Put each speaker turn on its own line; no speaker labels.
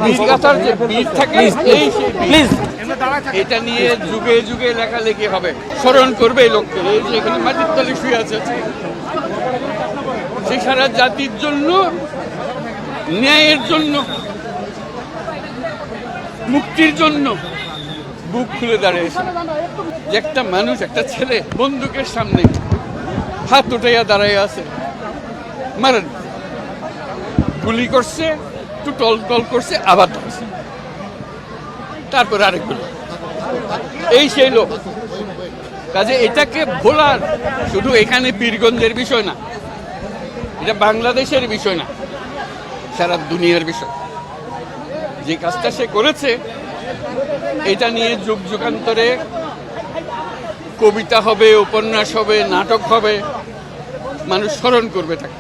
বীরগাথার যে বীর থাকে প্লিজ এটা নিয়ে যুগে যুগে লেখালেখি হবে, স্মরণ করবে এই লোককে। এই যে এখানে মাটির তলে শুয়ে আছে, সে সারা জাতির জন্য, ন্যায়ের জন্য, মুক্তির জন্য বুক খুলে দাঁড়িয়েছে। যে একটা মানুষ, একটা ছেলে বন্দুকের সামনে হাত উঠাইয়া দাঁড়াইয়া আছে, মারেন, গুলি করছে, একটু টল করছে, আবার ধরছে, তারপর আরেকগুলো। এই সেই লোক। কাজে এটাকে ভোলার শুধু এখানে পীরগঞ্জের বিষয় না, এটা বাংলাদেশের বিষয় না, সারা দুনিয়ার বিষয়। যে কাজটা সে করেছে এটা নিয়ে যুগ যুগান্তরে কবিতা হবে, উপন্যাস হবে, নাটক হবে, মানুষ স্মরণ করবে তাকে।